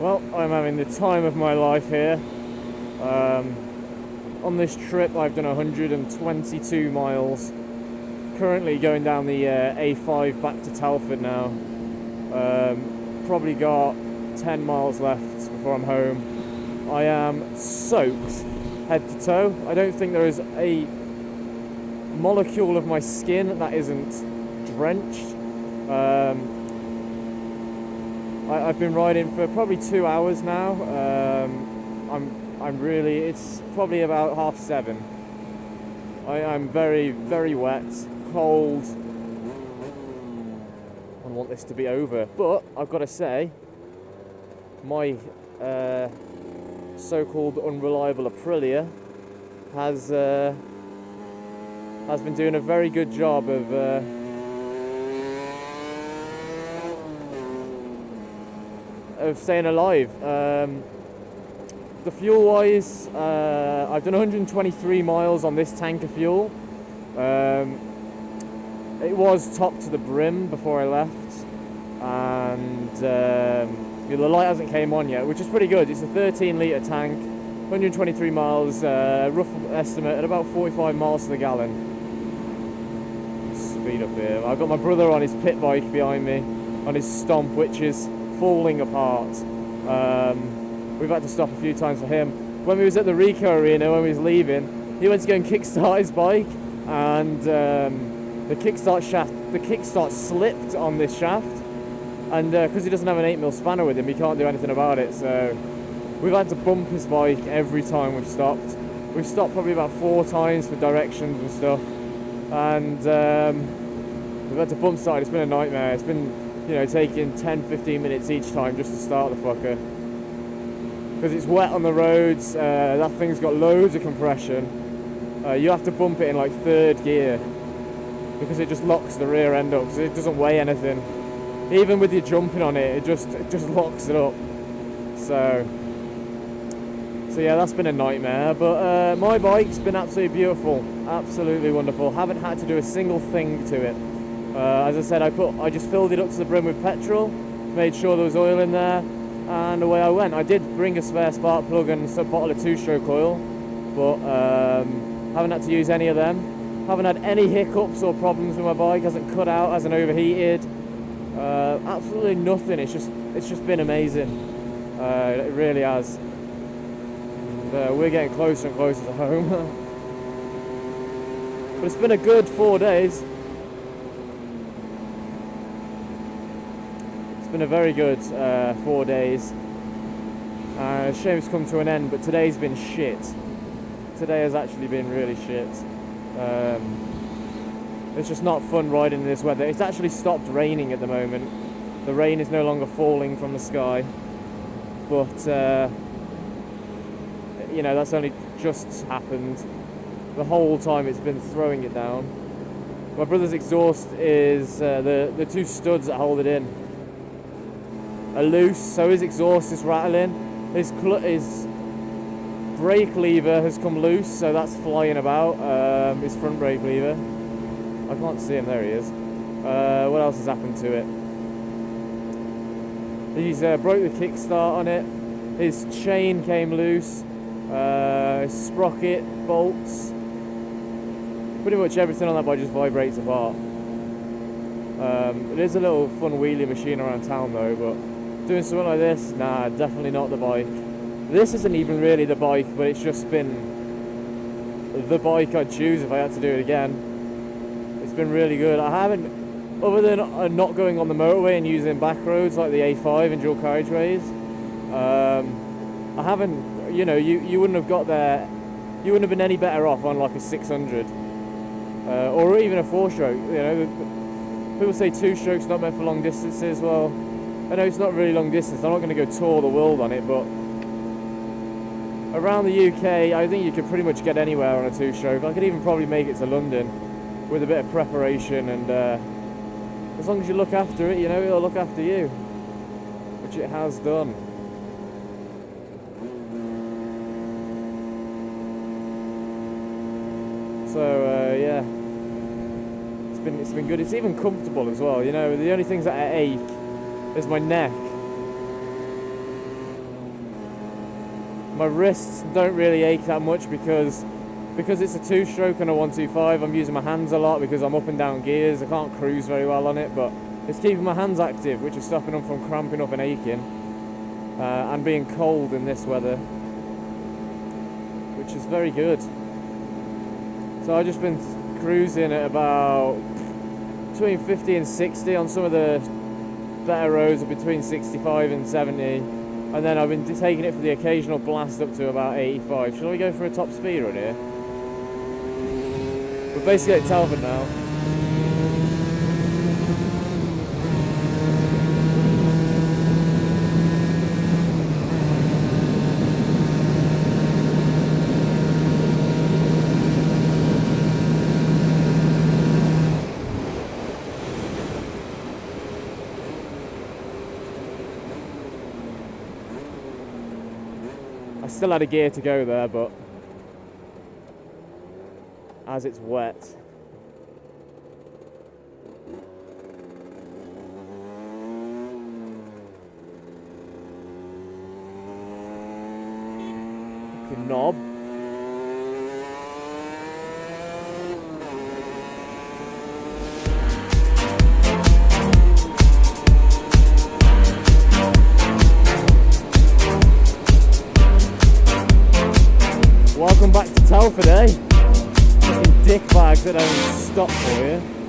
Well, I'm having the time of my life here. On this trip I've done 122 miles. Currently going down the A5 back to Telford now. Probably got 10 miles left before I'm home. I am soaked head to toe. I don't think there is a molecule of my skin that isn't drenched. I've been riding for probably 2 hours now. I'm really, it's probably about 7:30. I'm very, very wet, cold. I want this to be over, but I've got to say, my so-called unreliable Aprilia has been doing a very good job of staying alive. The fuel-wise, I've done 123 miles on this tank of fuel. It was top to the brim before I left, and the light hasn't came on yet, which is pretty good. It's a 13-litre tank, 123 miles, rough estimate at about 45 miles to the gallon. Speed up here. I've got my brother on his pit bike behind me, on his stomp, which is falling apart. We've had to stop a few times for him. When we was at the Rico Arena, when we was leaving, he went to go and kickstart his bike, and the kickstart slipped on this shaft, and because he doesn't have an 8mm spanner with him, he can't do anything about it. So we've had to bump his bike every time we've stopped. We've stopped probably about 4 times for directions and stuff, and we've had to bump start. It's been a nightmare. It's been, you know, taking 10-15 minutes each time just to start the fucker, because it's wet on the roads. That thing's got loads of compression. You have to bump it in like 3rd gear because it just locks the rear end up, because it doesn't weigh anything. Even with you jumping on it, it just locks it up. So yeah, that's been a nightmare. But my bike's been absolutely beautiful, absolutely wonderful. Haven't had to do a single thing to it. As I said, I just filled it up to the brim with petrol, made sure there was oil in there, and away I went. I did bring a spare spark plug and a bottle of 2-stroke oil, but haven't had to use any of them. Haven't had any hiccups or problems with my bike. Hasn't cut out, hasn't overheated. Absolutely nothing. It's just been amazing. It really has. And, we're getting closer and closer to home. But it's been a good 4 days. Been a very good 4 days. Shame it's come to an end, but today's been shit. Today has actually been really shit. It's just not fun riding in this weather. It's actually stopped raining at the moment. The rain is no longer falling from the sky, but you know, that's only just happened. The whole time it's been throwing it down. My brother's exhaust is the 2 studs that hold it in are loose, so his exhaust is rattling. His brake lever has come loose, so that's flying about. His front brake lever. I can't see him. There he is. What else has happened to it? He's broke the kickstart on it. His chain came loose. His sprocket, bolts. Pretty much everything on that bike just vibrates apart. It is a little fun wheelie machine around town though, but doing something like this, nah, definitely not the bike. This isn't even really the bike, but it's just been the bike I'd choose if I had to do it again. It's been really good. I haven't, other than not going on the motorway and using back roads like the A5 and dual carriageways, I haven't, you know, you wouldn't have got there, you wouldn't have been any better off on like a 600 or even a 4-stroke. You know, people say 2-stroke's not meant for long distances. Well, I know it's not really long distance. I'm not going to go tour the world on it, but around the UK, I think you could pretty much get anywhere on a 2-stroke. I could even probably make it to London with a bit of preparation, and as long as you look after it, you know, it'll look after you, which it has done. So yeah, it's been good. It's even comfortable as well. You know, the only things that I ache is my neck. My wrists don't really ache that much because it's a 2-stroke and a 125. I'm using my hands a lot because I'm up and down gears. I can't cruise very well on it, but it's keeping my hands active, which is stopping them from cramping up and aching, and being cold in this weather, which is very good. So I've just been cruising at about between 50 and 60 on some of the better roads, between 65 and 70, and then I've been taking it for the occasional blast up to about 85. Shall we go for a top speed run here? We're basically at Telford now. I still had a gear to go there, but as it's wet. Fucking knob. Welcome back to Telford, eh? Fucking dick bags that don't stop for you.